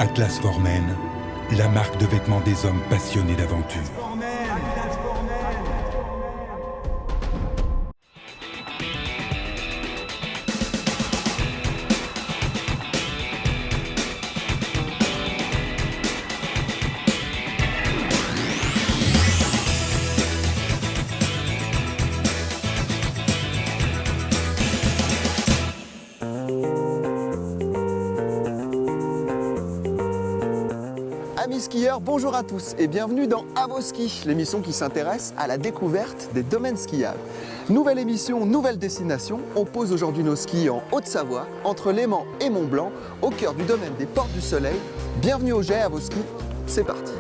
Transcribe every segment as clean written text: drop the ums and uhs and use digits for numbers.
Atlas For Men, la marque de vêtements des hommes passionnés d'aventure. Amis skieurs, bonjour à tous et bienvenue dans À vos skis, l'émission qui s'intéresse à la découverte des domaines skiables. Nouvelle émission, nouvelle destination, on pose aujourd'hui nos skis en Haute-Savoie, entre Léman et Mont-Blanc, au cœur du domaine des Portes du Soleil. Bienvenue au Jet, à vos skis, c'est parti.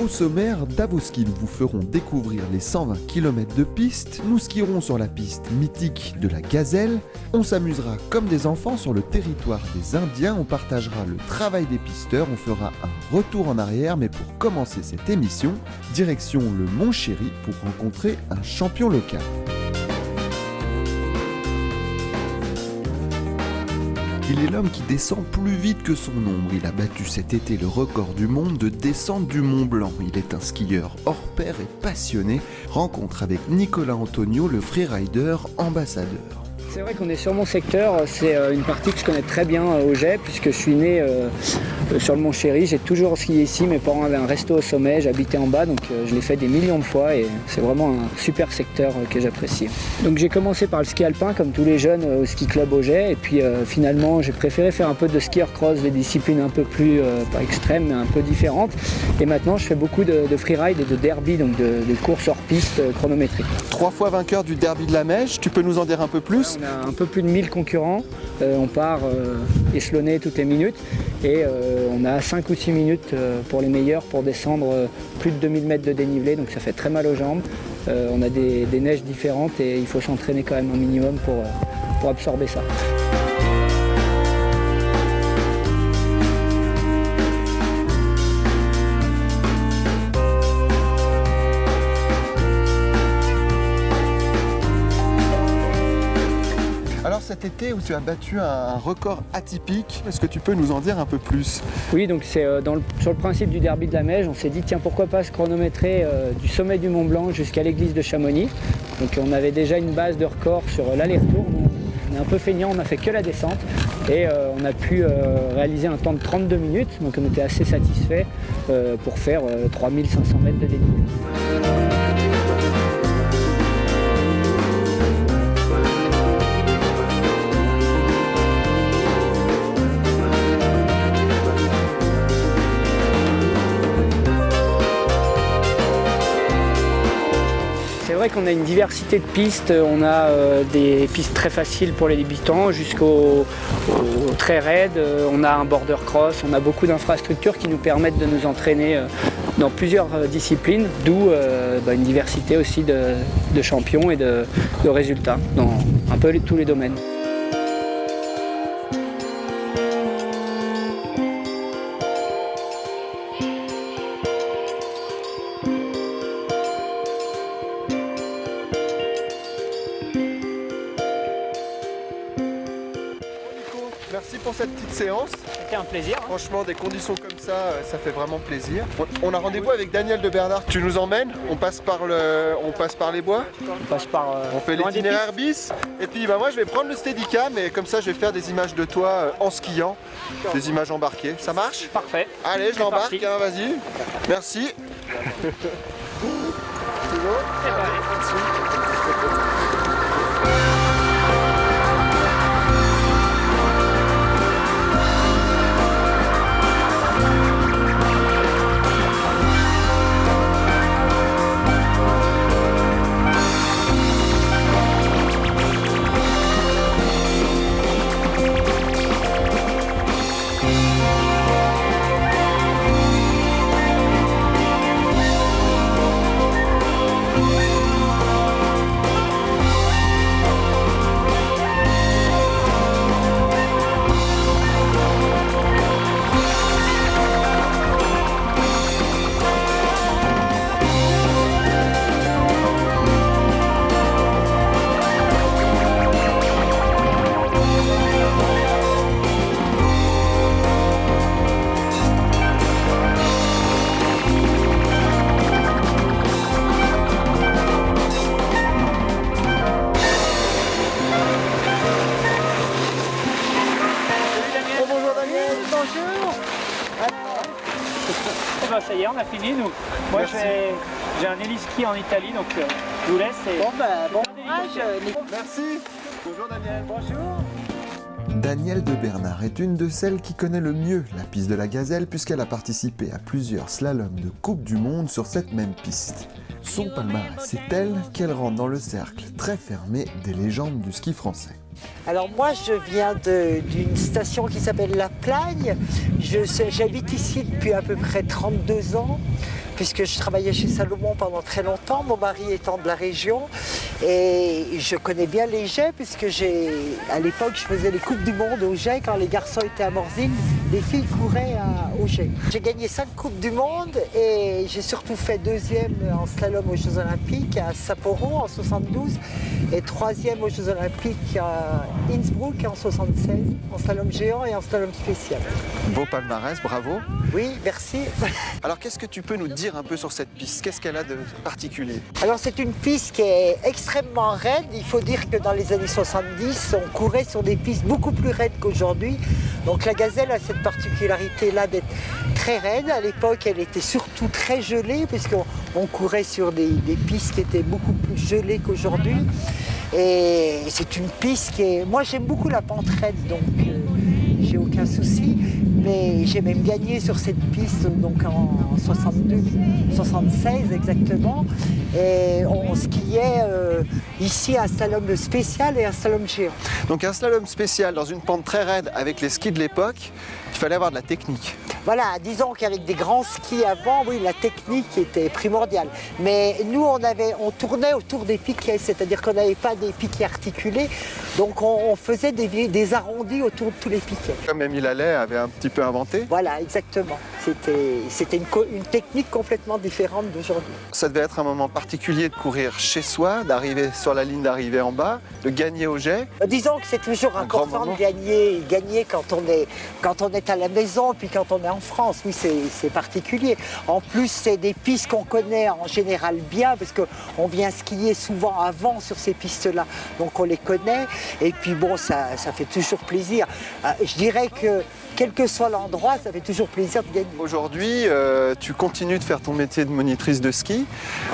Au sommaire d'Avoski, nous vous ferons découvrir les 120 km de piste, nous skierons sur la piste mythique de la Gazelle, on s'amusera comme des enfants sur le territoire des Indiens, on partagera le travail des pisteurs, on fera un retour en arrière, mais pour commencer cette émission, direction le Mont Chéry pour rencontrer un champion local. Il est l'homme qui descend plus vite que son ombre. Il a battu cet été le record du monde de descente du Mont Blanc. Il est un skieur hors pair et passionné. Rencontre avec Nicolas Antonio, le freerider ambassadeur. C'est vrai qu'on est sur mon secteur, c'est une partie que je connais très bien au Jet puisque je suis né sur le Mont Chéry. J'ai toujours skié ici, mes parents avaient un resto au sommet, j'habitais en bas donc je l'ai fait des millions de fois et c'est vraiment un super secteur que j'apprécie. Donc j'ai commencé par le ski alpin comme tous les jeunes au ski club au Jet et puis finalement j'ai préféré faire un peu de ski cross, des disciplines un peu plus, pas extrêmes mais un peu différentes et maintenant je fais beaucoup de freeride et de derby, donc de courses hors piste chronométriques. 3 fois vainqueur du derby de la Mèche, tu peux nous en dire un peu plus ? On a un peu plus de 1000 concurrents, on part échelonné toutes les minutes et on a 5 ou 6 minutes pour les meilleurs pour descendre plus de 2000 mètres de dénivelé, donc ça fait très mal aux jambes. On a des neiges différentes et il faut s'entraîner quand même au minimum pour absorber ça. Cet été où tu as battu un record atypique, est-ce que tu peux nous en dire un peu plus ? Oui, donc c'est sur le principe du derby de la Mèche, on s'est dit tiens pourquoi pas se chronométrer du sommet du Mont Blanc jusqu'à l'église de Chamonix. Donc on avait déjà une base de record sur l'aller-retour, on est un peu feignant, on n'a fait que la descente et on a pu réaliser un temps de 32 minutes, donc on était assez satisfait pour faire 3500 mètres de dénivelé. C'est vrai qu'on a une diversité de pistes, on a des pistes très faciles pour les débutants jusqu'aux très raides, on a un border cross, on a beaucoup d'infrastructures qui nous permettent de nous entraîner dans plusieurs disciplines, d'où une diversité aussi de champions et de résultats dans un peu tous les domaines. Merci pour cette petite séance. C'était un plaisir. Franchement, des conditions comme ça, ça fait vraiment plaisir. On a rendez-vous avec Daniel de Bernard. Tu nous emmènes, on passe par les bois. On fait l'itinéraire bis. Et puis moi je vais prendre le Steadicam et comme ça je vais faire des images de toi en skiant. Des images embarquées. Ça marche ? Parfait. Allez, je l'embarque, hein, vas-y. Merci. a fini nous. Moi j'ai un héliski en Italie, donc je vous laisse. Et... Bon courage. Merci. Bonjour Daniel. Bonjour. Danielle de Bernard est une de celles qui connaît le mieux la piste de la Gazelle puisqu'elle a participé à plusieurs slaloms de Coupe du Monde sur cette même piste. Son palmarès, c'est elle qu'elle rentre dans le cercle très fermé des légendes du ski français. Alors moi je viens d'une station qui s'appelle La Plagne. J'habite ici depuis à peu près 32 ans puisque je travaillais chez Salomon pendant très longtemps, mon mari étant de la région. Et je connais bien les jets puisque à l'époque je faisais les Coupes du Monde au jet quand les garçons étaient à Morzine, les filles couraient au jet. J'ai gagné 5 Coupes du Monde et j'ai surtout fait 2e en slalom aux Jeux Olympiques à Sapporo en 72 et 3e aux Jeux Olympiques à Innsbruck en 76 en slalom géant et en slalom spécial. Beau palmarès, bravo. Oui, merci. Alors qu'est-ce que tu peux nous dire un peu sur cette piste? Qu'est-ce qu'elle a de particulier? Alors c'est une piste qui est extrêmement raide. Il faut dire que dans les années 70, on courait sur des pistes beaucoup plus raides qu'aujourd'hui. Donc la Gazelle a cette particularité-là d'être très raide. À l'époque, elle était surtout très gelée puisqu'on courait sur des pistes qui étaient beaucoup plus gelées qu'aujourd'hui. Et c'est une piste qui est... Moi j'aime beaucoup la pente raide, donc j'ai aucun souci. Mais j'ai même gagné sur cette piste donc en 62, 76 exactement. Et on skiait ici un slalom spécial et un slalom géant. Donc un slalom spécial dans une pente très raide avec les skis de l'époque, il fallait avoir de la technique. Voilà, disons qu'avec des grands skis avant, oui, la technique était primordiale. Mais nous, on tournait autour des piquets, c'est-à-dire qu'on n'avait pas des piquets articulés, donc on faisait des arrondis autour de tous les piquets. Comme Émile Allais avait un petit peu inventé. Voilà, exactement. C'était une technique complètement différente d'aujourd'hui. Ça devait être un moment particulier de courir chez soi, d'arriver sur la ligne d'arrivée en bas, de gagner au jet. Disons que c'est toujours important de gagner quand on est à la maison, puis quand on est en France. Oui, c'est particulier. En plus, c'est des pistes qu'on connaît en général bien, parce qu'on vient skier souvent avant sur ces pistes-là. Donc on les connaît, et puis bon, ça fait toujours plaisir. Je dirais que quel que soit l'endroit, ça fait toujours plaisir de gagner. Aujourd'hui, tu continues de faire ton métier de monitrice de ski,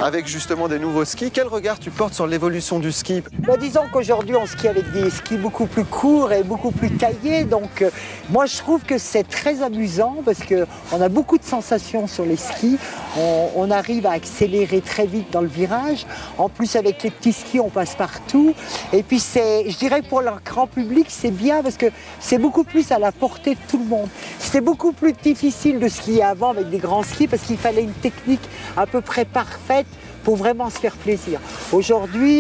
avec justement des nouveaux skis. Quel regard tu portes sur l'évolution du ski? Disons qu'aujourd'hui, on skie avec des skis beaucoup plus courts et beaucoup plus taillés. Donc, moi, je trouve que c'est très amusant parce qu'on a beaucoup de sensations sur les skis. On arrive à accélérer très vite dans le virage. En plus, avec les petits skis, on passe partout. Et puis, je dirais pour le grand public, c'est bien parce que c'est beaucoup plus à la portée de tout le monde. C'était beaucoup plus difficile de skier avant avec des grands skis parce qu'il fallait une technique à peu près parfaite pour vraiment se faire plaisir. Aujourd'hui,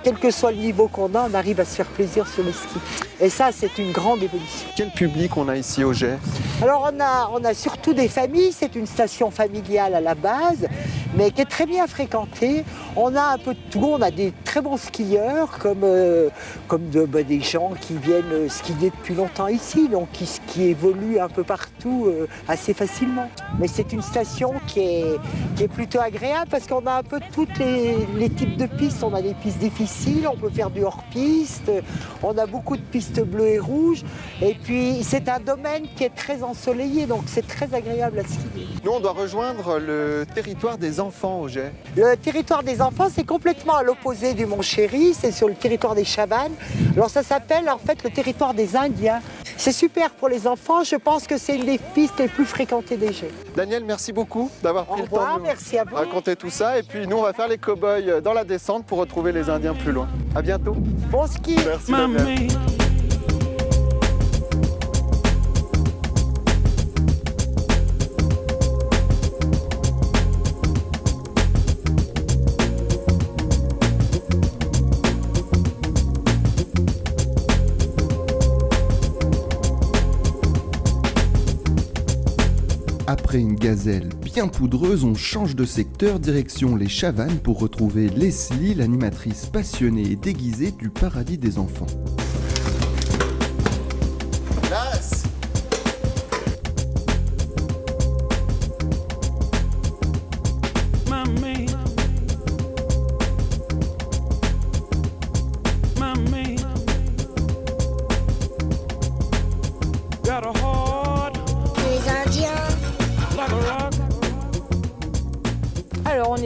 quel que soit le niveau qu'on a, on arrive à se faire plaisir sur les skis. Et ça, c'est une grande évolution. Quel public on a ici au jet? Alors on a surtout des familles, c'est une station familiale à la base, mais qui est très bien fréquentée. On a un peu de tout, on a des très bons skieurs, comme des gens qui viennent skier depuis longtemps ici, donc qui évoluent un peu partout assez facilement. Mais c'est une station qui est plutôt agréable parce qu'on a un peu tous les types de pistes. On a des pistes difficiles, on peut faire du hors-piste, on a beaucoup de pistes bleues et rouges. Et puis c'est un domaine qui est très ensoleillé, donc c'est très agréable à skier. Nous, on doit rejoindre le territoire des enfants au jet. Le territoire des enfants, c'est complètement à l'opposé du Mont-Chéry, c'est sur le territoire des Chavannes. Alors ça s'appelle en fait le territoire des Indiens. C'est super pour les enfants, je pense que c'est une des pistes les plus fréquentées des jets. Daniel, merci beaucoup d'avoir pris le temps de merci à vous. raconter tout ça. Et puis nous, on va faire les cow-boys dans la descente pour retrouver les Indiens plus loin. À bientôt. Bon ski. Merci Daniel. Après une gazelle bien poudreuse, on change de secteur direction les Chavannes pour retrouver Leslie, l'animatrice passionnée et déguisée du paradis des enfants. Las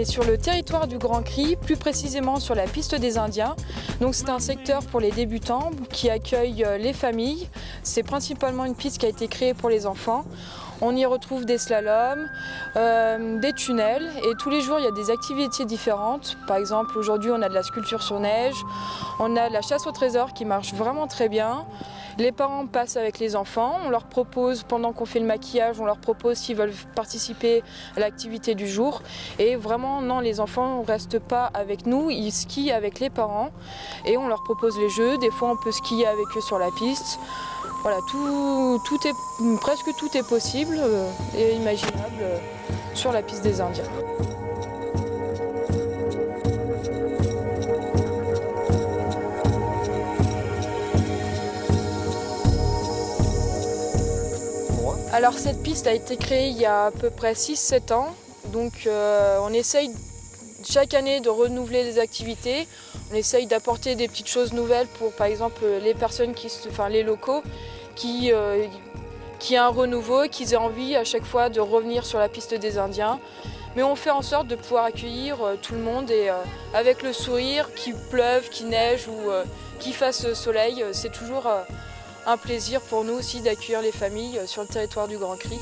est sur le territoire du Grand Cri, plus précisément sur la piste des Indiens. Donc c'est un secteur pour les débutants qui accueille les familles. C'est principalement une piste qui a été créée pour les enfants. On y retrouve des slaloms, des tunnels et tous les jours il y a des activités différentes. Par exemple aujourd'hui on a de la sculpture sur neige, on a de la chasse au trésor qui marche vraiment très bien. Les parents passent avec les enfants, on leur propose, pendant qu'on fait le maquillage, on leur propose s'ils veulent participer à l'activité du jour. Et vraiment, non, les enfants ne restent pas avec nous, ils skient avec les parents. Et on leur propose les jeux, des fois on peut skier avec eux sur la piste. Voilà, presque tout est possible et imaginable sur la piste des Indiens. Alors cette piste a été créée il y a à peu près 6-7 ans, donc on essaye chaque année de renouveler les activités, on essaye d'apporter des petites choses nouvelles pour par exemple les personnes, les locaux qui aient un renouveau, qu'ils aient envie à chaque fois de revenir sur la piste des Indiens. Mais on fait en sorte de pouvoir accueillir tout le monde et avec le sourire, qu'il pleuve, qu'il neige ou qu'il fasse soleil, c'est toujours un plaisir pour nous aussi d'accueillir les familles sur le territoire du Grand Cri.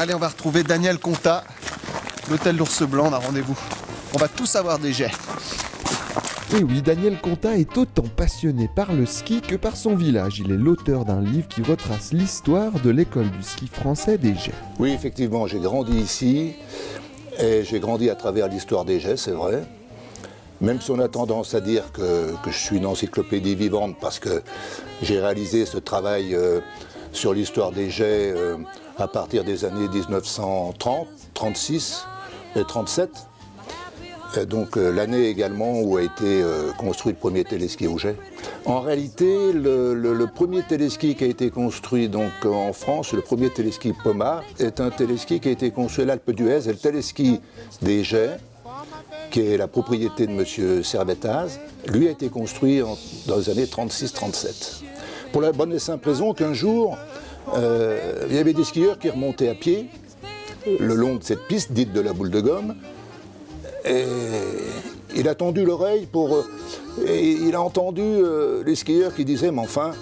Allez, on va retrouver Daniel Contat, l'hôtel l'Ours Blanc, on a rendez-vous. On va tout savoir des jets. Et oui, Daniel Contat est autant passionné par le ski que par son village. Il est l'auteur d'un livre qui retrace l'histoire de l'école du ski français des jets. Oui, effectivement, j'ai grandi ici et j'ai grandi à travers l'histoire des jets, c'est vrai. Même si on a tendance à dire que je suis une encyclopédie vivante parce que j'ai réalisé ce travail sur l'histoire des jets à partir des années 1930, 36 et 37. Et donc l'année également où a été construit le premier téléski au jet. En réalité, le premier téléski qui a été construit donc, en France, le premier téléski Poma, est un téléski qui a été construit à l'Alpe d'Huez, et le téléski des jets, qui est la propriété de M. Servettaz, lui a été construit dans les années 36-37. Pour la bonne et simple raison qu'un jour, il y avait des skieurs qui remontaient à pied le long de cette piste dite de la boule de gomme, et il a tendu l'oreille et il a entendu les skieurs qui disaient « mais enfin,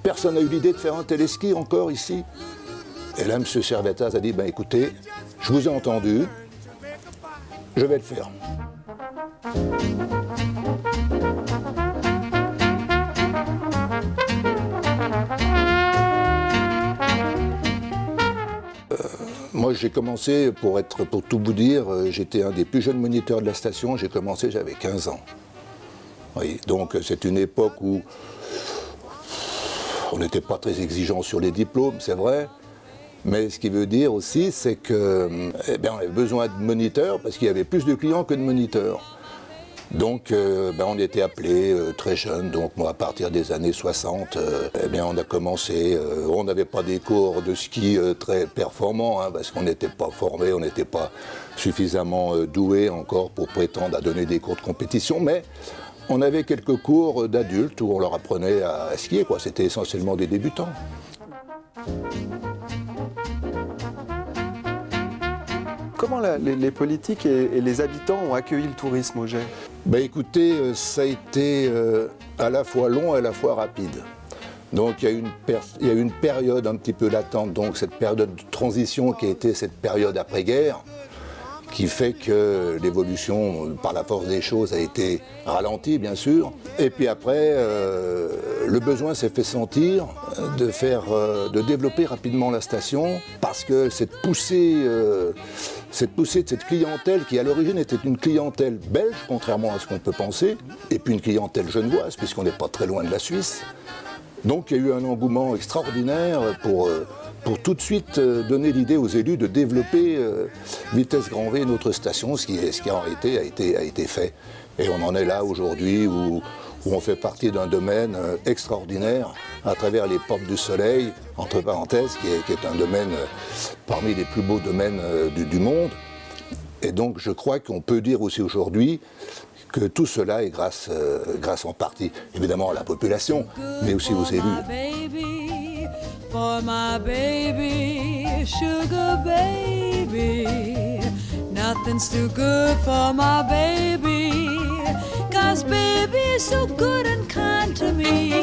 personne n'a eu l'idée de faire un téléski encore ici ». Et là, M. Servettaz a dit « écoutez, je vous ai entendu, je vais le faire ». Moi, j'ai commencé, pour tout vous dire, j'étais un des plus jeunes moniteurs de la station. J'ai commencé, j'avais 15 ans. Oui, donc c'est une époque où on n'était pas très exigeant sur les diplômes, c'est vrai. Mais ce qui veut dire aussi, c'est qu'on avait besoin de moniteurs parce qu'il y avait plus de clients que de moniteurs. Donc on était appelés très jeunes, donc moi à partir des années 60, on a commencé, on n'avait pas des cours de ski très performants, parce qu'on n'était pas formés, on n'était pas suffisamment doués encore pour prétendre à donner des cours de compétition, mais on avait quelques cours d'adultes où on leur apprenait à skier, quoi. C'était essentiellement des débutants. Comment les politiques et les habitants ont accueilli le tourisme au jet ? Écoutez, ça a été à la fois long et à la fois rapide. Donc il y a eu une période un petit peu latente, donc cette période de transition qui a été cette période après-guerre, qui fait que l'évolution, par la force des choses, a été ralentie, bien sûr. Et puis après, le besoin s'est fait sentir de développer rapidement la station, parce que cette poussée de cette clientèle, qui à l'origine était une clientèle belge, contrairement à ce qu'on peut penser, et puis une clientèle genevoise, puisqu'on n'est pas très loin de la Suisse. Donc il y a eu un engouement extraordinaire pour pour tout de suite donner l'idée aux élus de développer Vitesse Grand V, notre station, ce qui en réalité a été fait. Et on en est là aujourd'hui où on fait partie d'un domaine extraordinaire à travers les Portes du Soleil, entre parenthèses, qui est un domaine parmi les plus beaux domaines du monde. Et donc je crois qu'on peut dire aussi aujourd'hui que tout cela est grâce en partie, évidemment, à la population, mais aussi aux élus. For my baby, sugar baby, nothing's too good for my baby, 'cause baby's so good and kind to me.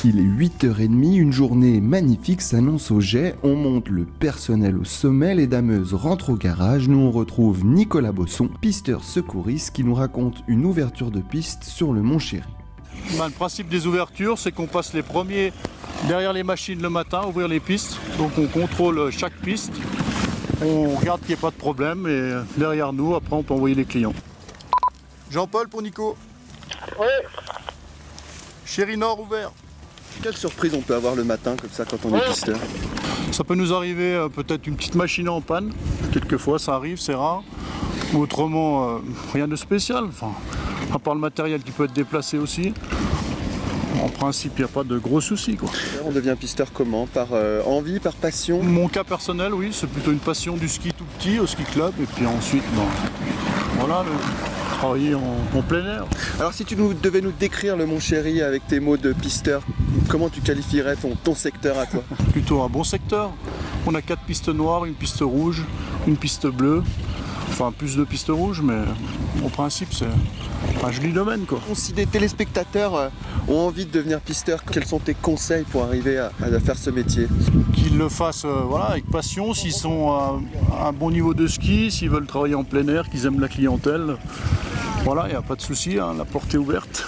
Il est 8h30, une journée magnifique s'annonce au jet, on monte le personnel au sommet, les dameuses rentrent au garage, nous on retrouve Nicolas Bosson, pisteur secouriste qui nous raconte une ouverture de piste sur le Mont Chéry. Le principe des ouvertures, c'est qu'on passe les premiers derrière les machines le matin, ouvrir les pistes, donc on contrôle chaque piste, on regarde qu'il n'y ait pas de problème et derrière nous, après on peut envoyer les clients. Jean-Paul pour Nico. Oui. Chéry Nord ouvert. Quelle surprise on peut avoir le matin comme ça quand on est pisteur? Ça peut nous arriver peut-être une petite machine en panne, quelquefois ça arrive, c'est rare. Autrement, rien de spécial, enfin, à part le matériel qui peut être déplacé aussi. En principe, il n'y a pas de gros soucis, quoi. On devient pisteur comment? Par envie, par passion? Mon cas personnel, oui, c'est plutôt une passion du ski tout petit, au ski club, et puis ensuite, voilà, travailler en plein air. Alors si tu devais nous décrire le Mont Chéry avec tes mots de pisteur, comment tu qualifierais ton secteur à toi? Plutôt un bon secteur. On a 4 pistes noires, une piste rouge, une piste bleue. Enfin, plus de pistes rouges, mais en principe, c'est un joli domaine, quoi. Si des téléspectateurs ont envie de devenir pisteur, quels sont tes conseils pour arriver à faire ce métier? Qu'ils le fassent avec passion, s'ils sont à un bon niveau de ski, s'ils veulent travailler en plein air, qu'ils aiment la clientèle. Voilà, il n'y a pas de souci, la porte est ouverte.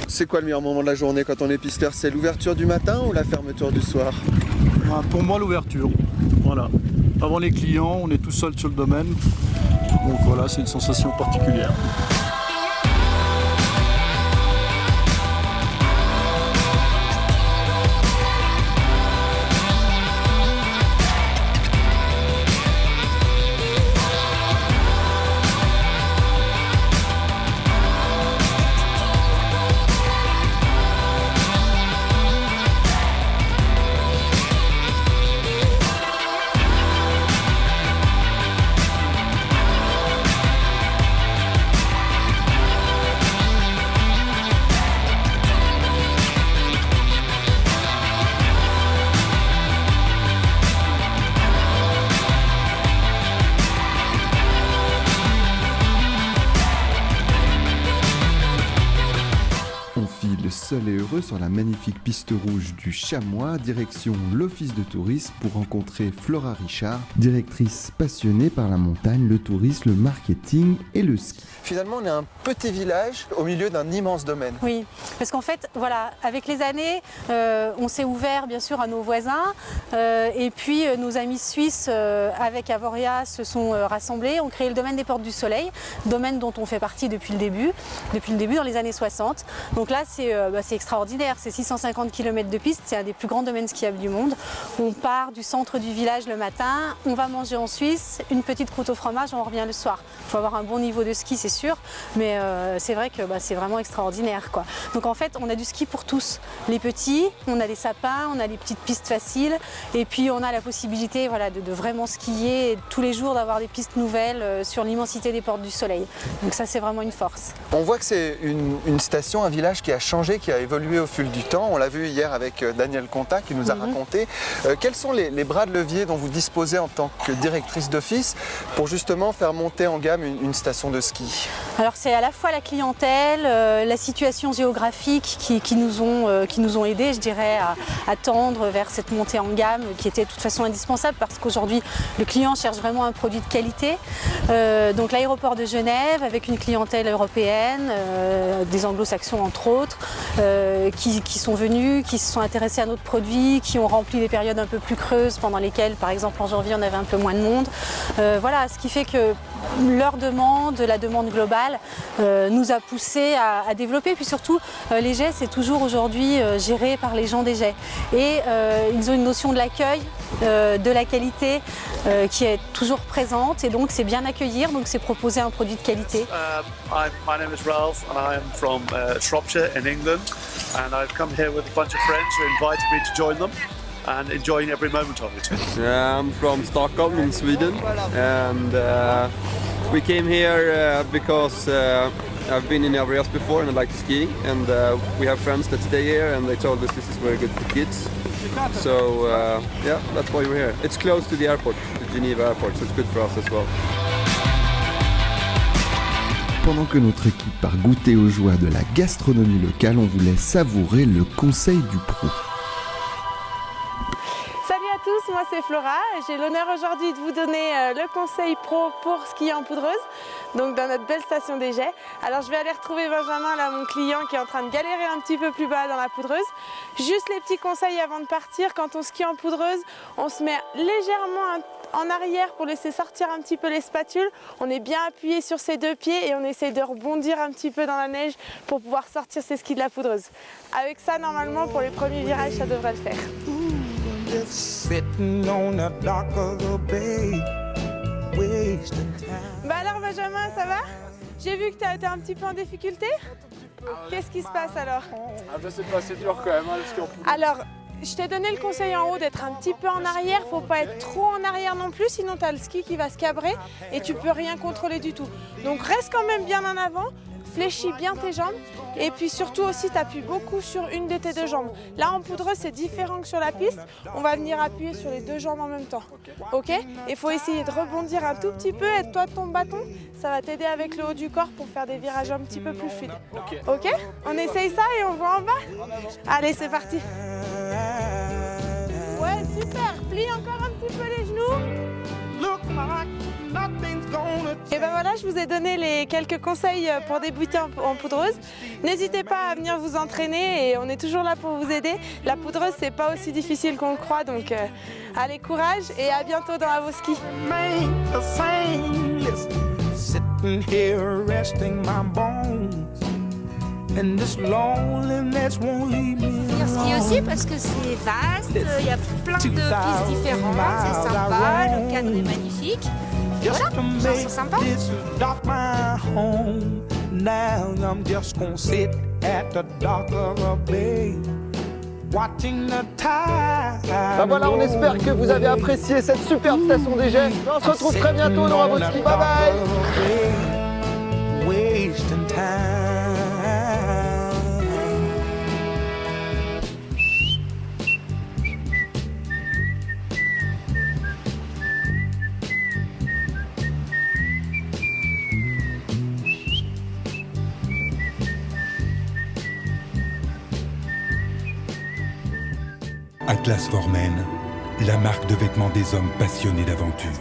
C'est quoi le meilleur moment de la journée quand on est pisteur? C'est l'ouverture du matin ou la fermeture du soir? Pour moi, l'ouverture. Voilà. Avant les clients, on est tout seul sur le domaine. Donc voilà, c'est une sensation particulière. Seul et heureux sur la magnifique piste rouge du Chamois, direction l'office de tourisme pour rencontrer Flora Richard, directrice passionnée par la montagne, le tourisme, le marketing et le ski. Finalement, on est un petit village au milieu d'un immense domaine. Oui, parce qu'en fait, voilà, avec les années, on s'est ouvert bien sûr à nos voisins et puis nos amis suisses avec Avoria se sont rassemblés, ont créé le domaine des Portes du Soleil, domaine dont on fait partie depuis le début dans les années 60. Donc là, c'est extraordinaire, c'est 650 km de piste, c'est un des plus grands domaines skiables du monde. On part du centre du village le matin, on va manger en Suisse, une petite croûte au fromage, on revient le soir. Il faut avoir un bon niveau de ski, c'est sûr, mais c'est vrai que c'est vraiment extraordinaire, quoi. Donc en fait, on a du ski pour tous. Les petits, on a des sapins, on a les petites pistes faciles, et puis on a la possibilité de vraiment skier et tous les jours d'avoir des pistes nouvelles sur l'immensité des Portes du Soleil. Donc ça, c'est vraiment une force. On voit que c'est une station, un village qui a changé, qui a évolué au fil du temps. On l'a vu hier avec Daniel Contat qui nous a raconté. Quels sont les bras de levier dont vous disposez en tant que directrice d'office pour justement faire monter en gamme une station de ski? Alors c'est à la fois la clientèle, la situation géographique qui nous ont aidés, je dirais, à tendre vers cette montée en gamme qui était de toute façon indispensable parce qu'aujourd'hui le client cherche vraiment un produit de qualité. Donc l'aéroport de Genève avec une clientèle européenne, des anglo-saxons entre autres, qui sont venus, qui se sont intéressés à notre produit, qui ont rempli des périodes un peu plus creuses pendant lesquelles, par exemple en janvier, on avait un peu moins de monde. Voilà, ce qui fait que leur demande, la demande globale, nous a poussé à développer. Puis surtout, les jets, c'est toujours aujourd'hui géré par les gens des jets. Et ils ont une notion de l'accueil, de la qualité qui est toujours présente. Et donc, c'est bien accueillir, donc c'est proposer un produit de qualité. My name is Ralph and I am from Shropshire in England. And I've come here with a bunch of friends who invited me to join them. And enjoying every moment of it. I'm from Stockholm in Sweden, and we came here because I've been in Avoriaz before and I like to ski, and we have friends that stay here and they told us this is very good for kids. So yeah, that's why we're here. It's close to the airport, the Geneva airport, so it's good for us as well. Pendant que notre équipe part goûter aux joies de la gastronomie locale, on voulait savourer le conseil du pro. Moi c'est Flora et j'ai l'honneur aujourd'hui de vous donner le conseil pro pour skier en poudreuse, donc dans notre belle station des Jets. Alors je vais aller retrouver Benjamin, là mon client qui est en train de galérer un petit peu plus bas dans la poudreuse. Juste les petits conseils avant de partir, quand on skie en poudreuse, on se met légèrement en arrière pour laisser sortir un petit peu les spatules. On est bien appuyé sur ses deux pieds et on essaye de rebondir un petit peu dans la neige pour pouvoir sortir ses skis de la poudreuse. Avec ça, normalement, pour les premiers virages, ça devrait le faire. Bah alors Benjamin, ça va? J'ai vu que tu as été un petit peu en difficulté. Qu'est-ce qui se passe alors? Je sais pas, c'est dur quand même, hein, le ski en poudreuse. Alors, je t'ai donné le conseil en haut d'être un petit peu en arrière, faut pas être trop en arrière non plus, sinon tu as le ski qui va se cabrer et tu peux rien contrôler du tout. Donc reste quand même bien en avant, fléchis bien tes jambes et puis surtout aussi t'appuies beaucoup sur une de tes deux jambes. Là en poudreuse c'est différent que sur la piste, on va venir appuyer sur les deux jambes en même temps. Ok? Il faut essayer de rebondir un tout petit peu, aide-toi de ton bâton, ça va t'aider avec le haut du corps pour faire des virages un petit peu plus fluides. Ok? On essaye ça et on voit en bas? Allez, c'est parti! Ouais, super! Plie encore un petit peu les genoux. Et ben voilà, je vous ai donné les quelques conseils pour débuter en poudreuse. N'hésitez pas à venir vous entraîner et on est toujours là pour vous aider. La poudreuse, c'est pas aussi difficile qu'on le croit, donc allez, courage et à bientôt dans Avoski. Venir skier aussi parce que c'est vaste, il y a plein de pistes différentes, c'est sympa, le cadre est magnifique. Voilà, c'est sympa. Ben voilà, on espère que vous avez apprécié cette superbe station des Jets. On se retrouve très bientôt dans Avoski. Bye bye. Atlas Formen, la marque de vêtements des hommes passionnés d'aventure.